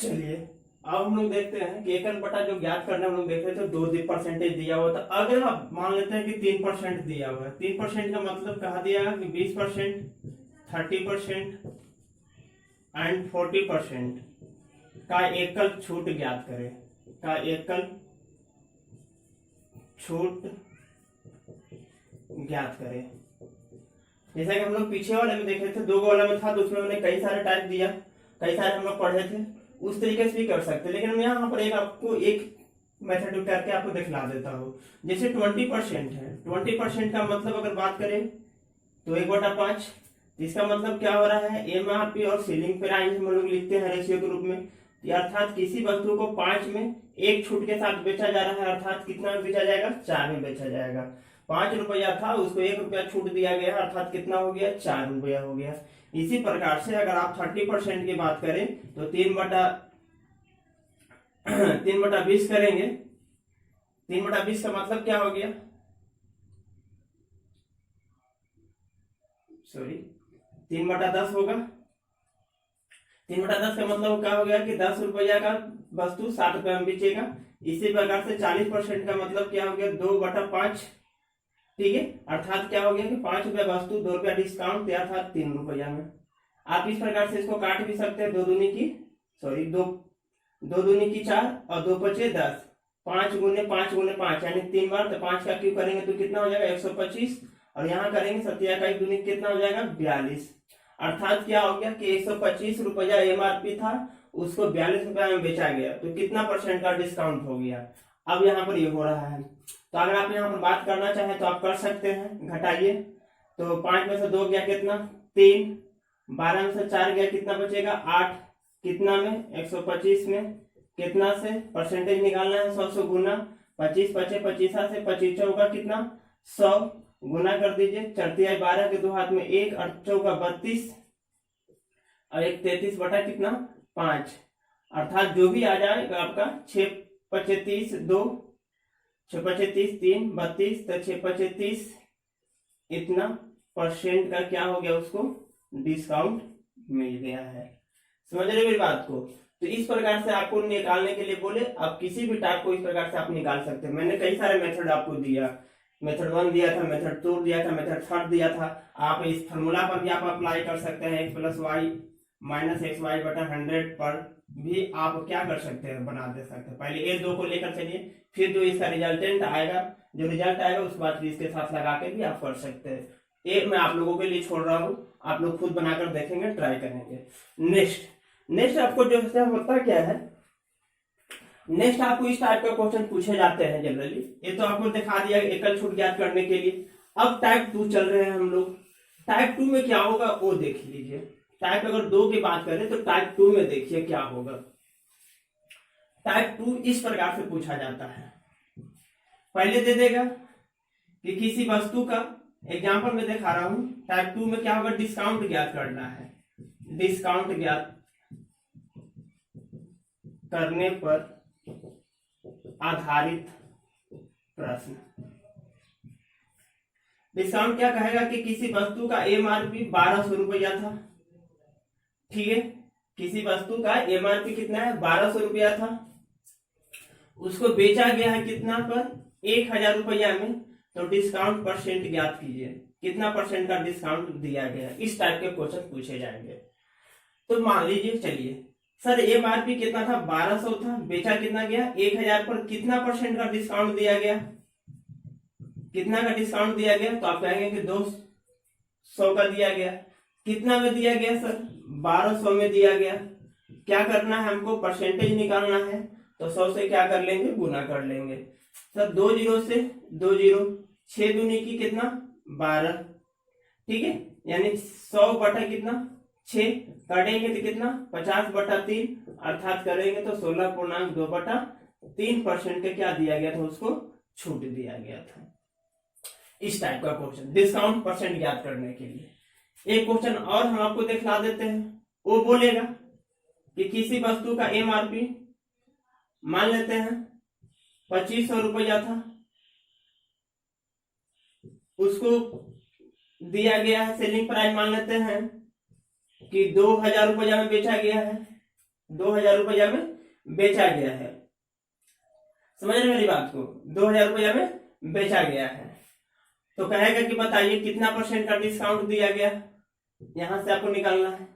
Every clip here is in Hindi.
चलिए अब हम लोग देखते हैं कि एकल बटा जो ज्ञात करना हम लोग देख रहे थे 2% दिया हुआ था। अगर आप मान लेते हैं कि 3% दिया हुआ है, 3% का मतलब कहा दिया कि 20%, 30% एंड 40% का एकल छूट ज्ञात करें, का एकल छूट ज्ञात करें। जैसा कि हम लोग पीछे वाले में देखे थे, 2 वाला में था तो उसमें हमने कई सारे टाइप दिया, कई सारे हम लोग पढ़े थे, उस तरीके से भी कर सकते हैं। लेकिन मैं यहाँ पर आपको एक मेथड करके आपको दिखला देता हूँ। जैसे 20% है, 20% का मतलब अगर बात करें तो 1/5, इसका मतलब क्या हो रहा है, एमआरपी और सेलिंग प्राइस हम लोग लिखते हैं रेशियो के रूप में। अर्थात किसी वस्तु को 5 में एक छूट के साथ बेचा जा रहा है, अर्थात कितना में बेचा जाएगा, 4 में बेचा जाएगा। 5 रुपया था, उसको 1 रुपया छूट दिया गया, अर्थात कितना हो गया, 4 रुपया हो गया। इसी प्रकार से अगर आप 30% की बात करें तो 3/20 करेंगे। 3/20 का मतलब क्या हो गया, सॉरी 3/10 होगा। 3/10 का मतलब क्या हो गया कि 10 रुपया का वस्तु 7 रुपया में बेचेगा। इसी प्रकार से 40% का मतलब क्या हो गया, 2/5, ठीक है। अर्थात क्या हो गया कि 5 रुपया वस्तु, 2 रुपया डिस्काउंट, अर्थात 3 रुपया में। आप इस प्रकार से इसको काट भी सकते हैं, 2 दूनी की 4 और 2 पचे 10, 5 गुने 5 गुने 5 यानी 3 बार, तो 5 का क्यूब करेंगे तो कितना हो जाएगा, 125, और यहाँ करेंगे 7 का 1 दूनी कितना हो जाएगा, 42। अर्थात क्या हो गया कि 125 रुपया एमआरपी था, उसको 42 रुपया में बेचा गया, तो कितना % का डिस्काउंट हो गया। अब यहाँ पर ये हो रहा है, तो अगर आप यहाँ पर बात करना चाहें तो आप कर सकते हैं, घटाइए। तो 5 में से 2 गया कितना, 3, 12 में से 4 गया कितना बचेगा, 8, कितना में, 125 में, कितना से परसेंटेज निकालना है, 100 से गुना, 25 पचे 25 से 25 चौका कितना, 100, गुना कर दीजिए, 4 12 के 2 हाथ में 1, 8 चौका 32 और 1 33 बटा कितना, 5। अर्थात जो भी आ जाएगा आपका 6 पचे 30, 2 6 पचे 30, 3 32, तो 6 पचे 30 इतना % का क्या हो गया, उसको डिस्काउंट मिल गया है। समझ रहे मेरी बात को। तो इस प्रकार से आपको निकालने के लिए बोले, आप किसी भी टाइप को इस प्रकार से आप निकाल सकते हैं। मैंने कई सारे मेथड आपको दिया, मेथड 1 दिया था, मेथड 2 दिया था, मेथड 3 दिया था। आप इस फॉर्मूला पर भी आप अप्लाई कर सकते हैं, x + y - xy/100 पर भी आप क्या कर सकते हैं, बना दे सकते हैं। पहले ये 2 को लेकर चलिए, फिर जो इसका रिजल्टेंट आएगा, जो रिजल्ट आएगा उसके बाद इसके साथ लगा के भी आप कर सकते हैं। एक मैं आप लोगों के लिए छोड़ रहा हूँ, आप लोग खुद बनाकर देखेंगे, ट्राई करेंगे। नेक्स्ट आपको जो है होता क्या है, नेक्स्ट आपको इस टाइप का क्वेश्चन पूछे जाते हैं जनरली। ये तो आपको दिखा दिया एकल छूट ज्ञात करने के लिए। अब टाइप 2 चल रहे हैं हम लोग। टाइप 2 में क्या होगा वो देख लीजिए। टाइप अगर 2 की बात करें तो टाइप 2 में देखिए क्या होगा। टाइप 2 इस प्रकार से पूछा जाता है, पहले दे देगा कि किसी वस्तु का, एग्जाम्पल में दिखा रहा हूं, टाइप 2 में क्या होगा, डिस्काउंट ज्ञात करना है। डिस्काउंट ज्ञात करने पर आधारित प्रश्न। डिस्काउंट क्या कहेगा कि किसी वस्तु का एमआरपी 1200 रुपया था, ठीक है। किसी वस्तु का एमआरपी कितना है, 1200 रुपया था, उसको बेचा गया है कितना पर, 1000 रुपया में। तो डिस्काउंट % ज्ञात कीजिए, कितना % का डिस्काउंट दिया गया है। इस टाइप के क्वेश्चन पूछे जाएंगे। तो मान लीजिए, चलिए सर एमआरपी कितना था, 1200 था, बेचा कितना गया, 1000 पर, कितना % का डिस्काउंट दिया गया, कितना का डिस्काउंट दिया गया। तो आप कहेंगे कि 200 का दिया गया। कितना में दिया गया सर, 1200 में दिया गया। क्या करना है हमको, % निकालना है, तो 100 से क्या कर लेंगे, गुना कर लेंगे। सर 2 0 से 2 0, 6 दूनी की कितना, 12, ठीक है। यानी 100 बटा कितना, 6, काटेंगे तो कितना, 50/3, अर्थात करेंगे तो 16.2/3% का क्या दिया गया था, उसको छूट दिया गया था। इस टाइप का क्वेश्चन डिस्काउंट % ज्ञात करने के लिए। एक क्वेश्चन और हम आपको दिखला देते हैं। वो बोलेगा कि किसी वस्तु का एमआरपी मान लेते हैं 2500 रुपया था, उसको दिया गया है सेलिंग प्राइस मान लेते हैं कि 2000 रुपया में बेचा गया है। 2000 रुपया में बेचा गया है। समझ रहे मेरी बात को, 2000 रुपया में बेचा गया है। तो कहेगा कि बताइए कितना % का डिस्काउंट दिया गया, यहां से आपको निकालना है।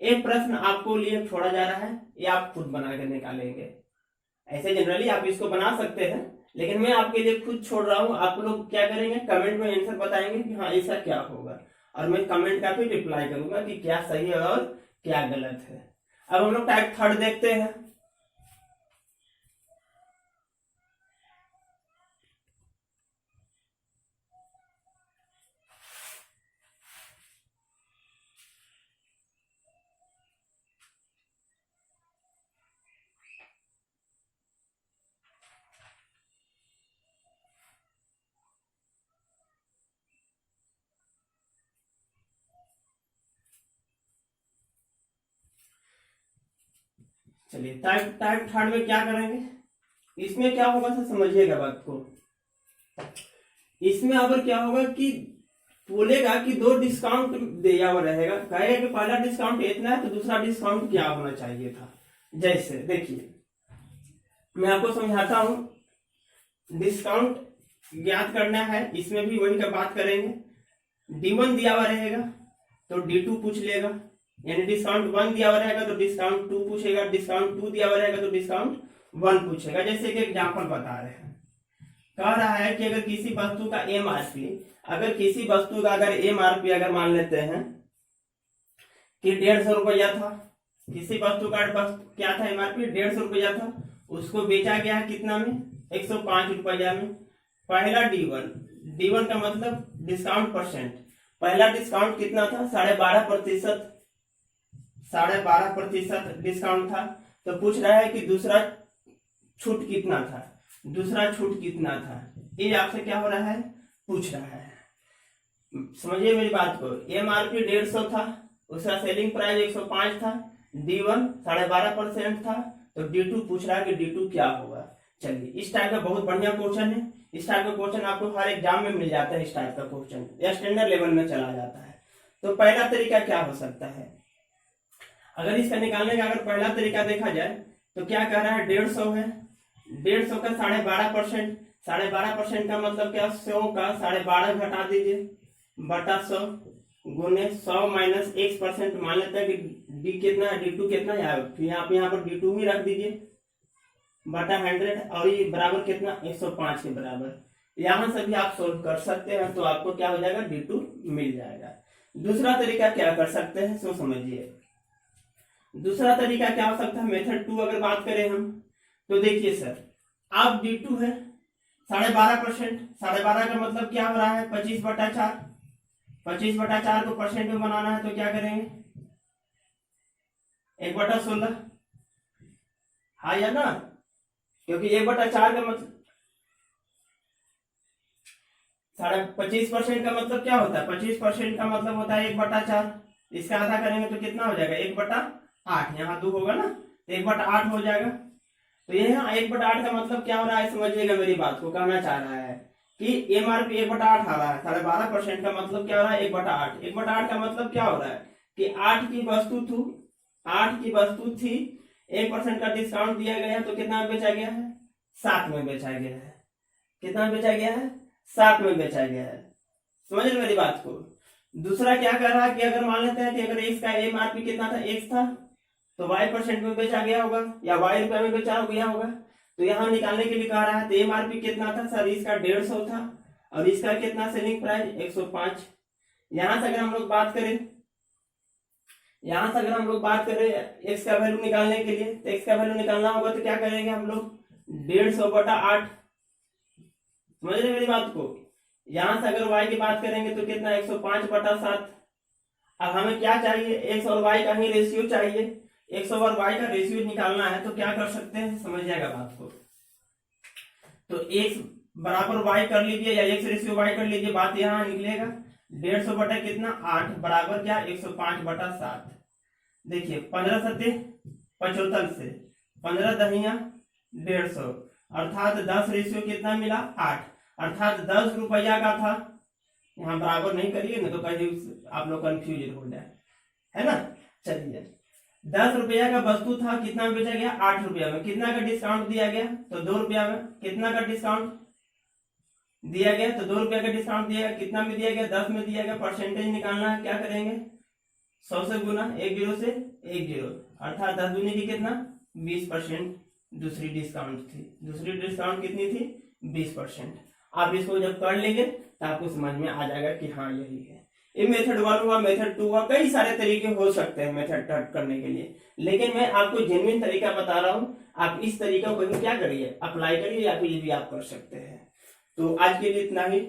एक प्रश्न आपको लिए छोड़ा जा रहा है, ये आप खुद बना कर निकालेंगे। ऐसे जनरली आप इसको बना सकते हैं, लेकिन मैं आपके लिए खुद छोड़ रहा हूं। आप लोग क्या करेंगे, कमेंट में आंसर बताएंगे कि हाँ ऐसा क्या होगा, और मैं कमेंट का भी रिप्लाई करूंगा कि क्या सही है और क्या गलत है। अब हम लोग टाइप थर्ड देखते हैं। चलिए टाइप थर्ड में क्या करेंगे, इसमें क्या होगा सर समझिएगा बात को। इसमें अगर क्या होगा कि बोलेगा कि 2 डिस्काउंट दिया हुआ रहेगा, कहेगा कि पहला डिस्काउंट इतना है तो दूसरा डिस्काउंट क्या होना चाहिए था। जैसे देखिए मैं आपको समझाता हूं, डिस्काउंट ज्ञात करना है, इसमें भी वही का बात करेंगे। D1 दिया हुआ रहेगा तो D2 पूछ लेगा, यानी डिस्काउंट 1 दिया हुआ रहेगा तो डिस्काउंट 2 पूछेगा, डिस्काउंट 2 दिया हुआ रहेगा तो डिस्काउंट 1 पूछेगा। जैसे कि एग्जांपल बता रहे हैं, कह रहा है कि अगर किसी वस्तु का MRP, अगर किसी वस्तु का अगर MRP अगर मान लेते हैं कि 150 रुपया था, किसी वस्तु का क्या था MRP 150 रुपया था, उसको बेचा गया कितना में 105 रुपया में। पहला D1 का मतलब डिस्काउंट %, पहला डिस्काउंट कितना था 12.5%, 12.5% डिस्काउंट था। तो पूछ रहा है कि दूसरा छूट कितना था, दूसरा छूट कितना था, ये आपसे क्या हो रहा है, पूछ रहा है। समझिए मेरी बात को, MRP 150 था, उसका सेलिंग प्राइस 105 था, D1 12.5% था, तो D2 पूछ रहा है कि D2 क्या होगा। चलिए इस टाइप का बहुत बढ़िया क्वेश्चन है, इस टाइप का क्वेश्चन आपको हर एग्जाम में मिल जाता है। इस टाइप का क्वेश्चन या स्टैंडर्ड लेवल में चला जाता है। तो पहला तरीका क्या हो सकता है, अगर इसका निकालने का अगर पहला तरीका देखा जाए तो क्या कह रहा है 150 है, 150 का 12.5%, 12.5% का मतलब क्या 100 का 12.5 घटा दीजिए बटा 100 गुने 100 माइनस X% मान लेते हैं कि D कितना है, D2 कितना है, फिर आप यहाँ पर D2 ही रख दीजिए बटा 100, और ये बराबर कितना 105 के बराबर। यहां से भी आप सोल्व कर सकते हैं, तो आपको क्या हो जाएगा D2 मिल जाएगा। दूसरा तरीका क्या कर सकते हैं सो समझिए, दूसरा तरीका क्या हो सकता है, मेथड 2 अगर बात करें हम, तो देखिए सर आप D2 है 12.5%, 12.5 का मतलब क्या हो रहा है 25/4, 25/4 को परसेंट में बनाना है तो क्या करेंगे 1/16, हाँ या ना, क्योंकि 1/4 का मतलब 25% का मतलब क्या होता है, 25% का मतलब होता है 1/4, इसका आधा करेंगे तो कितना हो जाएगा 1/8, यहाँ 2 होगा ना तो 1/8 हो जाएगा। तो यहाँ 1/8 का मतलब क्या हो रहा है समझिएगा मेरी बात को, कहना चाह रहा है कि MRP 1/8 आ रहा है, 12.5% का मतलब क्या हो रहा है 1/8, 1/8 का मतलब क्या हो रहा है कि 8 की वस्तु थी 1% का डिस्काउंट दिया गया है तो कितना में बेचा गया है 7 में बेचा गया है, कितना में बेचा गया है 7 में बेचा गया है। समझ रहे मेरी बात को। दूसरा क्या कर रहा है कि अगर मान लेते हैं कि अगर X का MRP कितना था X था तो Y% में बेचा गया होगा या Y रुपए में बेचा गया होगा, तो यहाँ निकालने के लिए कह रहा है तो MRP कितना था सर, इसका 150 था और इसका कितना सेलिंग प्राइस 105। यहाँ से अगर हम लोग बात करें, यहाँ से अगर हम लोग बात करें X का वैल्यू निकालने के लिए, तो X का वैल्यू निकालना होगा तो क्या करेंगे हम लोग 150/8, समझ रहे मेरी बात को। यहाँ से अगर Y की बात करेंगे तो कितना 105/7। अब हमें क्या चाहिए, X और Y का ही रेशियो चाहिए, X और Y का रेशियो निकालना है तो क्या कर सकते हैं समझ जाएगा बात को। तो X बराबर Y कर लीजिए या X रेशियो Y कर लीजिए, बात यहाँ निकलेगा 150 बटा कितना 8 बराबर क्या 105/7। देखिए 15 सत्ते 75 से 15 दहिया 150, अर्थात 10 रेशियो कितना मिला 8, अर्थात 10 रुपया का था, यहाँ बराबर नहीं करिए ना तो कहीं आप लोग कंफ्यूज हो जाए, है ना। चलिए 10 रुपया का वस्तु था, कितना में बेचा गया? 8 रुपया में। कितना का डिस्काउंट दिया गया? तो 2 रुपया में। कितना का डिस्काउंट दिया गया? तो 2 रुपया का डिस्काउंट दिया गया। कितना में दिया गया? 10 में दिया गया। परसेंटेज निकालना है, क्या करेंगे? 100 से गुना, 1 जीरो से 1 जीरो, अर्थात 10 दूनी की कितना? 20%। दूसरी डिस्काउंट थी, दूसरी डिस्काउंट कितनी थी? 20%। आप इसको जब कर लेंगे तो आपको समझ में आ जाएगा कि हाँ यही है। ये मेथड 1 हुआ। मेथड 2 हुआ। कई सारे तरीके हो सकते हैं मेथड थर्ड करने के लिए, लेकिन मैं आपको जेन्युइन तरीका बता रहा हूँ। आप इस तरीका को भी क्या करिए, अप्लाई करिए, या फिर ये भी आप कर सकते हैं। तो आज के लिए इतना ही।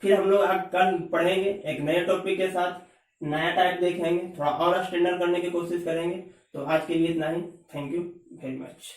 फिर हम लोग कल पढ़ेंगे एक नए टॉपिक के साथ, नया टाइप देखेंगे, थोड़ा और स्टैंडर्ड करने की कोशिश करेंगे। तो आज के लिए इतना ही। Thank you very much.